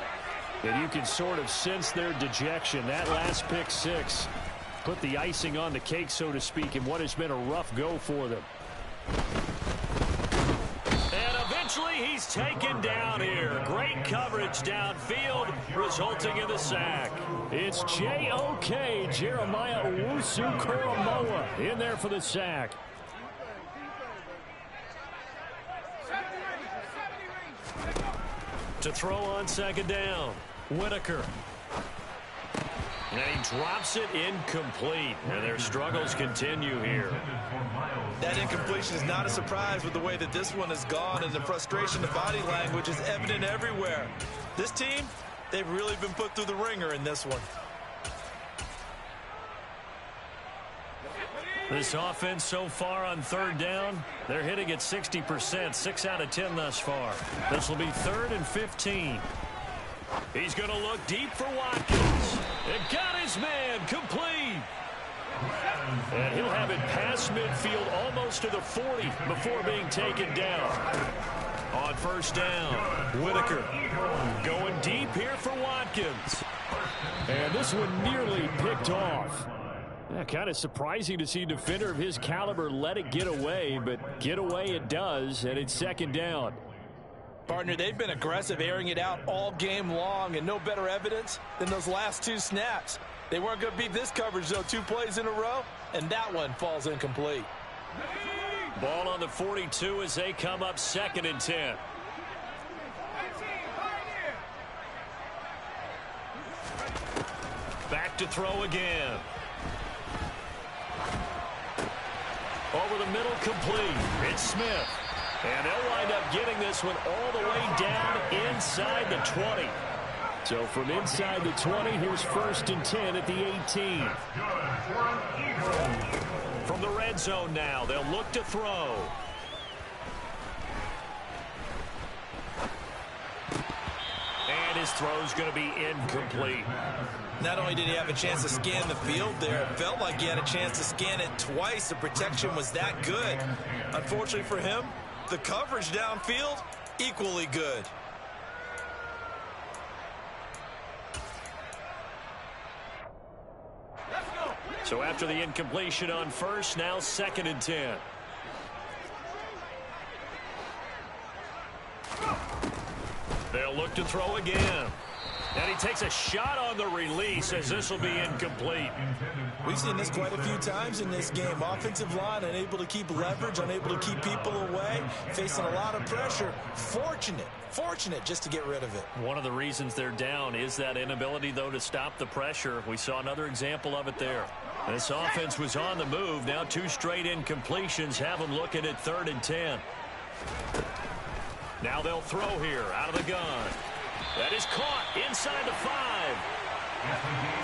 And you can sort of sense their dejection. That last pick six put the icing on the cake, so to speak, in what has been a rough go for them. And eventually he's taken down here. Great coverage downfield, resulting in the sack. It's J.O.K. Jeremiah Owusu-Koramoah in there for the sack. To throw on second down, Whitaker. And he drops it incomplete. And their struggles continue here. That incompletion is not a surprise with the way that this one has gone, and the frustration, the body language is evident everywhere. This team, they've really been put through the ringer in this one. This offense so far on third down, they're hitting at 60%, 6 out of 10 thus far. This will be 3rd and 15. He's going to look deep for Watkins. It got his man complete. And he'll have it past midfield almost to the 40 before being taken down. On first down, Whitaker going deep here for Watkins. And this one nearly picked off. Yeah, kind of surprising to see a defender of his caliber let it get away, but get away it does, and it's second down. Partner, they've been aggressive, airing it out all game long, and no better evidence than those last 2 snaps. They weren't going to beat this coverage, though, 2 plays in a row, and that one falls incomplete. Ball on the 42 as they come up 2nd and 10. Back to throw again. Over the middle, complete. It's Smith. And they'll wind up getting this one all the way down inside the 20. So from inside the 20, here's 1st and 10 at the 18. From the red zone now, they'll look to throw. And his throw's going to be incomplete. Not only did he have a chance to scan the field there, it felt like he had a chance to scan it twice. The protection was that good. Unfortunately for him, the coverage downfield, equally good. So after the incompletion on first, now 2nd and 10. They'll look to throw again. And he takes a shot on the release as this will be incomplete. We've seen this quite a few times in this game. Offensive line unable to keep leverage, unable to keep people away, facing a lot of pressure. Fortunate just to get rid of it. One of the reasons they're down is that inability, though, to stop the pressure. We saw another example of it there. This offense was on the move. Now 2 straight incompletions have them looking at 3rd and 10. Now they'll throw here out of the gun. That is caught inside the 5.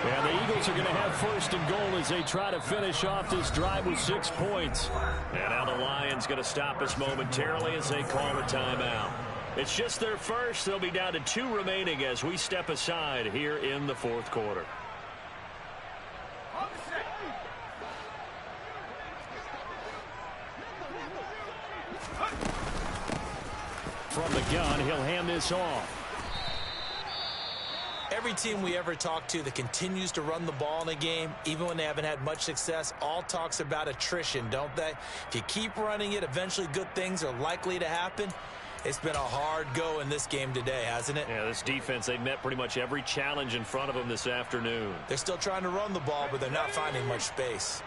And the Eagles are going to have 1st and goal as they try to finish off this drive with 6 points. And now the Lions going to stop us momentarily as they call a timeout. It's just their first. They'll be down to 2 remaining as we step aside here in the 4th quarter. From the gun, he'll hand this off. Every team we ever talk to that continues to run the ball in a game, even when they haven't had much success, all talks about attrition, don't they? If you keep running it, eventually good things are likely to happen. It's been a hard go in this game today, hasn't it? Yeah, this defense, they've met pretty much every challenge in front of them this afternoon. They're still trying to run the ball, but they're not finding much space.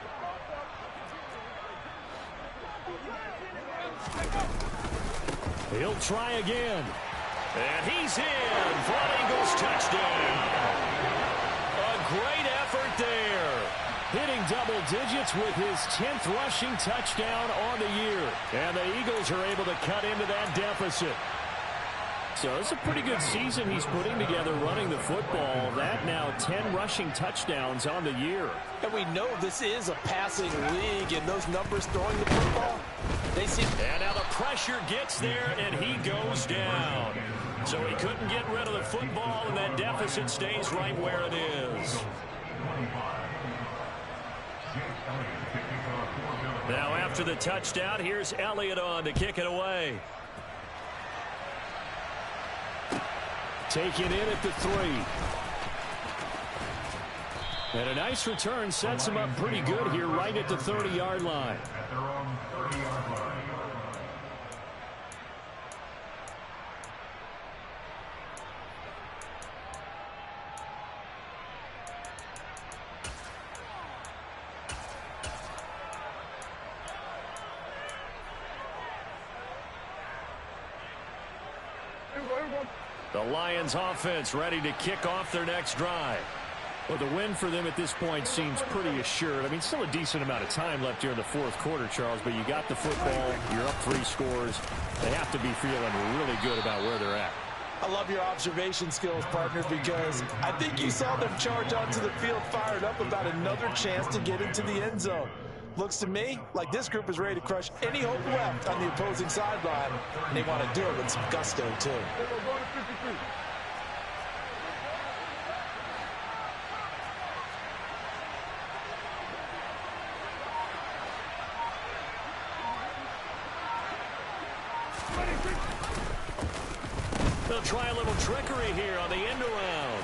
He'll try again. And he's in for an Eagles touchdown. A great effort there. Hitting double digits with his 10th rushing touchdown on the year. And the Eagles are able to cut into that deficit. So it's a pretty good season he's putting together running the football. That now 10 rushing touchdowns on the year. And we know this is a passing league, and those numbers throwing the football, they seem... And now the pressure gets there, and he goes down. So he couldn't get rid of the football, and that deficit stays right where it is. Now after the touchdown, here's Elliott on to kick it away. taken in at the 3. And a nice return sets him up pretty good here right at the 30-yard line. At their own 30-yard line. The Lions offense ready to kick off their next drive. Well, the win for them at this point seems pretty assured. I mean, still a decent amount of time left here in the fourth quarter, Charles, but you got the football, you're up 3 scores. They have to be feeling really good about where they're at. I love your observation skills, partner, because I think you saw them charge onto the field fired up about another chance to get into the end zone. Looks to me like this group is ready to crush any hope left on the opposing sideline, and they want to do it with some gusto, too. They'll try a little trickery here on the end around.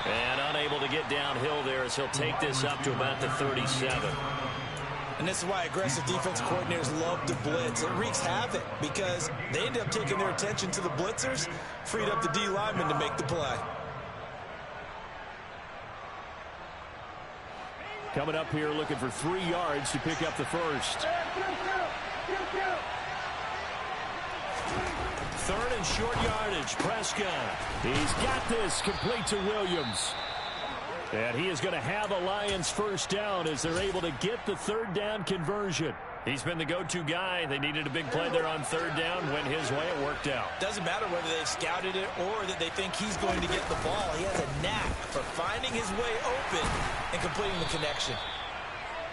And unable to get downhill there as he'll take this up to about the 37. And this is why aggressive defense coordinators love to blitz. It wreaks havoc because they end up taking their attention to the blitzers, freed up the D lineman to make the play. Coming up here looking for 3 yards to pick up the first. 3rd and short yardage. Prescott. He's got this complete to Williams. And he is going to have a Lions first down as they're able to get the 3rd down conversion. He's been the go-to guy. They needed a big play there on 3rd down. Went his way. It worked out. Doesn't matter whether they've scouted it or that they think he's going to get the ball. He has a knack for finding his way open and completing the connection.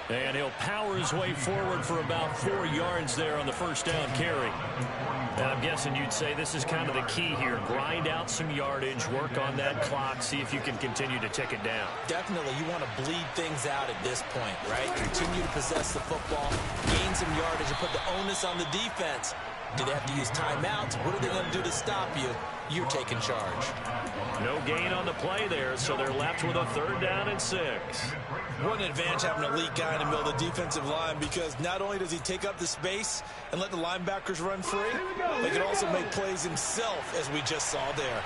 And he'll power his way forward for about 4 yards there on the first down carry. And I'm guessing you'd say this is kind of the key here. Grind out some yardage, work on that clock, see if you can continue to tick it down. Definitely, you want to bleed things out at this point, right? Continue to possess the football, gain some yardage, and put the onus on the defense. Do they have to use timeouts? What are they going to do to stop you? You're taking charge. No gain on the play there, so they're left with a 3rd down and 6. What an advantage having an elite guy in the middle of the defensive line, because not only does he take up the space and let the linebackers run free, but he can also make plays himself, as we just saw there.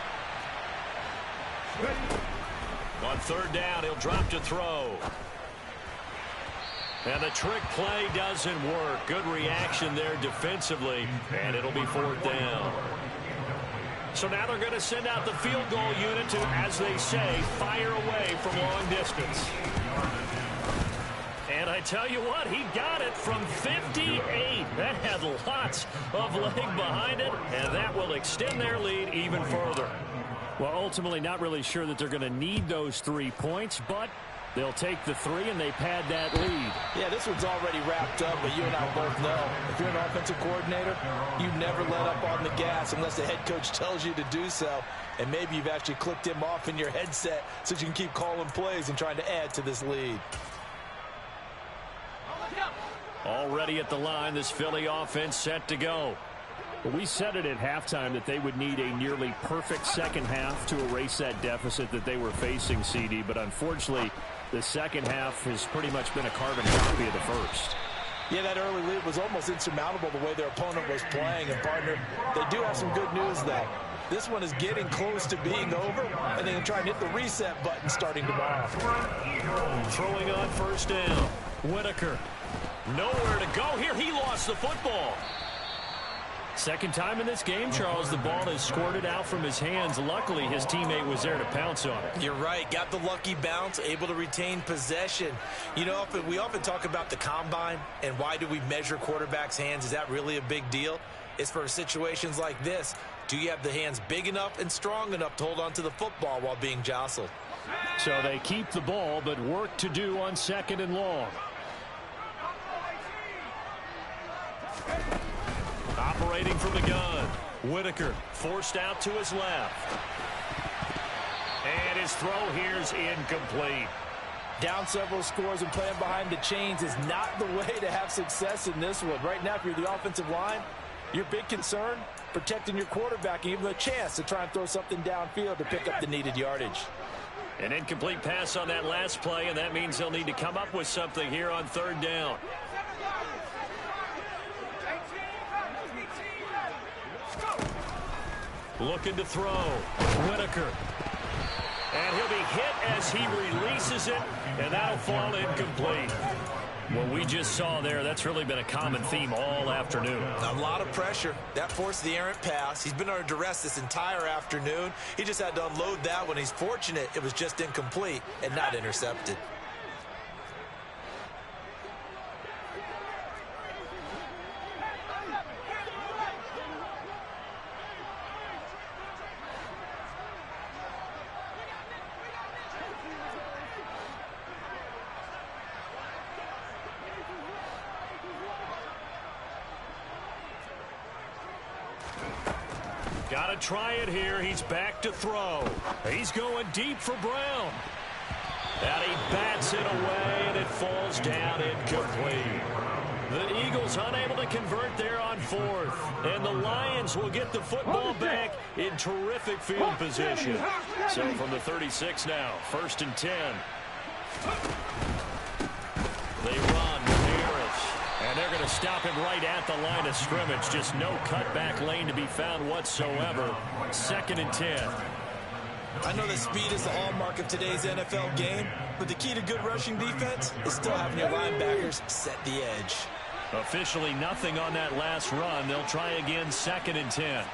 On 3rd down, he'll drop to throw. And the trick play doesn't work. Good reaction there defensively, and it'll be 4th down. So now they're going to send out the field goal unit to, as they say, fire away from long distance. And I tell you what, he got it from 58. That had lots of leg behind it, and that will extend their lead even further. Well, ultimately not really sure that they're going to need those 3 points, but they'll take the 3 and they pad that lead. Yeah, this one's already wrapped up, but you and I both know if you're an offensive coordinator, you never let up on the gas unless the head coach tells you to do so. And maybe you've actually clicked him off in your headset so you can keep calling plays and trying to add to this lead. Already at the line, this Philly offense set to go. Well, we said it at halftime that they would need a nearly perfect second half to erase that deficit that they were facing, CD. But unfortunately, the second half has pretty much been a carbon copy of the first. Yeah, that early lead was almost insurmountable the way their opponent was playing. And, partner, they do have some good news, though. This one is getting close to being over, and they can try and hit the reset button starting tomorrow. Throwing on 1st down. Whitaker. Nowhere to go here. He lost the football. Second time in this game, Charles, the ball is squirted out from his hands. Luckily, his teammate was there to pounce on it. You're right. Got the lucky bounce, able to retain possession. You know, we often talk about the combine and why do we measure quarterbacks' hands. Is that really a big deal? It's for situations like this. Do you have the hands big enough and strong enough to hold on to the football while being jostled? So they keep the ball, but work to do on 2nd and long. Operating from the gun. Whitaker forced out to his left. And his throw here's incomplete. Down several scores and playing behind the chains is not the way to have success in this one. Right now, if you're the offensive line, Your big concern, protecting your quarterback and give him a chance to try and throw something downfield to pick up the needed yardage. An incomplete pass on that last play, and that means they'll need to come up with something here on third down. Looking to throw. Whitaker. And he'll be hit as he releases it, and that'll fall incomplete. What we just saw there, that's really been a common theme all afternoon. A lot of pressure. That forced the errant pass. He's been under duress this entire afternoon. He just had to unload that one. He's fortunate it was just incomplete and not intercepted. Got to try it here. He's back to throw. He's going deep for Brown. And he bats it away, and it falls down incomplete. The Eagles unable to convert there on fourth. And the Lions will get the football back in terrific field position. So from the 36 now, 1st and 10. They run. And they're going to stop him right at the line of scrimmage. Just no cutback lane to be found whatsoever. 2nd and 10. I know that speed is the hallmark of today's NFL game, but the key to good rushing defense is still having your linebackers set the edge. Officially nothing on that last run. They'll try again, 2nd and 10.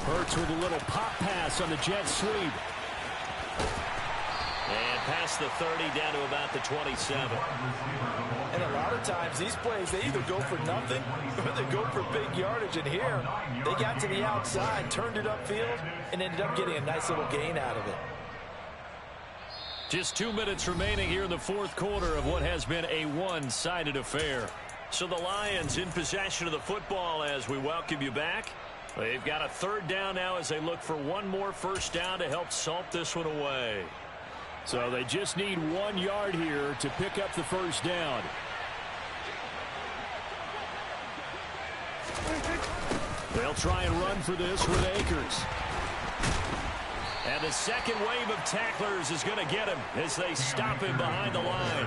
Hurts with a little pop pass on the jet sweep. And past the 30 down to about the 27. And a lot of times these plays, they either go for nothing or they go for big yardage. And here, they got to the outside, turned it upfield, and ended up getting a nice little gain out of it. Just 2 minutes remaining here in the fourth quarter of what has been a one-sided affair. So the Lions in possession of the football as we welcome you back. They've got a third down now as they look for one more first down to help salt this one away. So they just need 1 yard here to pick up the first down. They'll try and run for this with Akers. And the second wave of tacklers is going to get him as they stop him behind the line.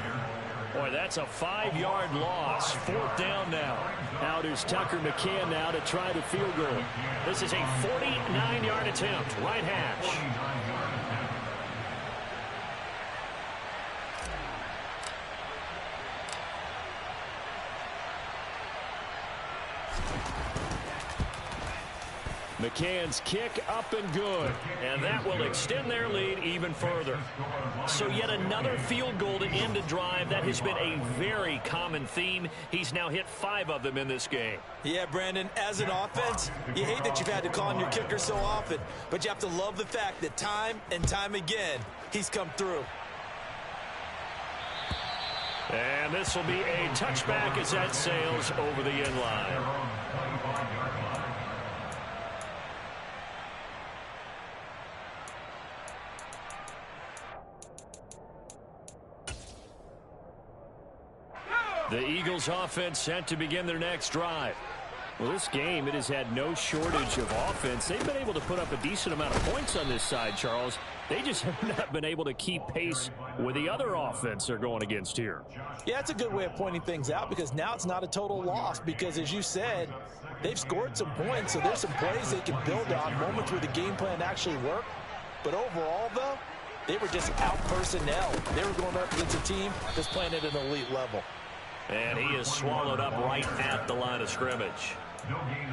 Boy, that's a 5-yard loss. 4th down now. Out is Tucker McCann now to try the field goal. This is a 49-yard attempt. Right hash. McCann's kick up and good. And that will extend their lead even further. So yet another field goal to end a drive. That has been a very common theme. He's now hit 5 of them in this game. Yeah, Brandon, as an offense, you hate that you've had to call on your kicker so often, but you have to love the fact that time and time again, he's come through. And this will be a touchback as that sails over the end line. The Eagles offense set to begin their next drive. Well, this game, it has had no shortage of offense. They've been able to put up a decent amount of points on this side, Charles. They just have not been able to keep pace with the other offense they're going against here. Yeah, it's a good way of pointing things out because now it's not a total loss because, as you said, they've scored some points, so there's some plays they can build on, moments where the game plan actually worked. But overall, though, they were just out personnel. They were going up against a team that's playing at an elite level. And he is swallowed up right at the line of scrimmage.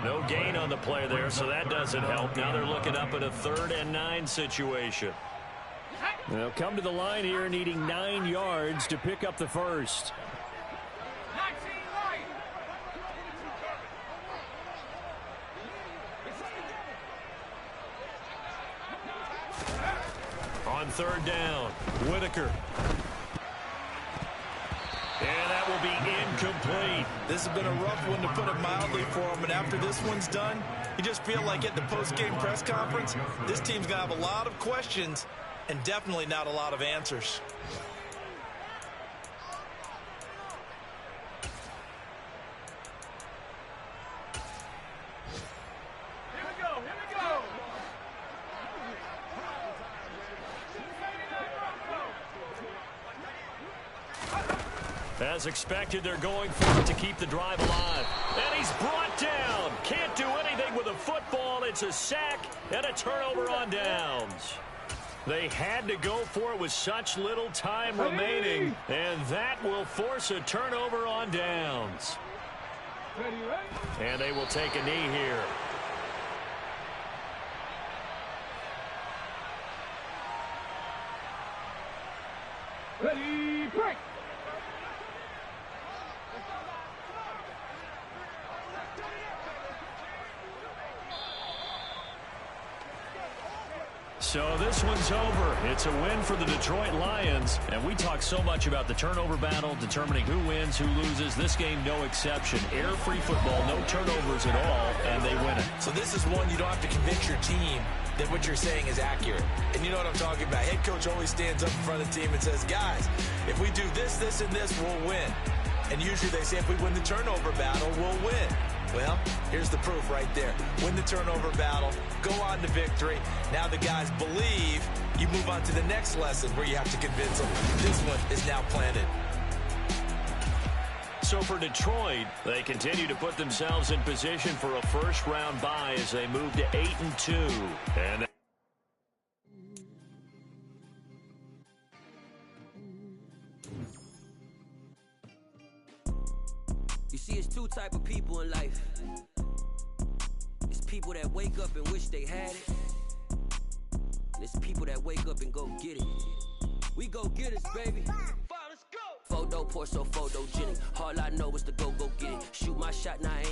No gain on the play there, so that doesn't help. Now they're looking up at a 3rd and 9 situation. They'll come to the line here needing 9 yards to pick up the first. On 3rd down, Whitaker. And that will be incomplete. This has been a rough one, to put it mildly, for him. And after this one's done, you just feel like at the post-game press conference, this team's going to have a lot of questions and definitely not a lot of answers. As expected, they're going for it to keep the drive alive. And he's brought down. Can't do anything with a football. It's a sack and a turnover on downs. They had to go for it with such little time remaining, and that will force a turnover on downs. And they will take a knee here. Ready, break! So this one's over. It's a win for the Detroit Lions. And we talk so much about the turnover battle, determining who wins, who loses. This game, no exception. Air-free football, no turnovers at all, and they win it. So this is one you don't have to convince your team that what you're saying is accurate. And you know what I'm talking about. Head coach always stands up in front of the team and says, guys, if we do this, this, and this, we'll win. And usually they say if we win the turnover battle, we'll win. Well, here's the proof right there. Win the turnover battle, go on to victory. Now the guys believe. You move on to the next lesson where you have to convince them. This one is now planted. So for Detroit, they continue to put themselves in position for a first-round bye as they move to 8-2. And you see, it's two type of people in life. It's people that wake up and wish they had it. And it's people that wake up and go get it. We go get it, baby. Let's go. Photo poor, so photogenic. All I know is to go get it. Shoot my shot, now I ain't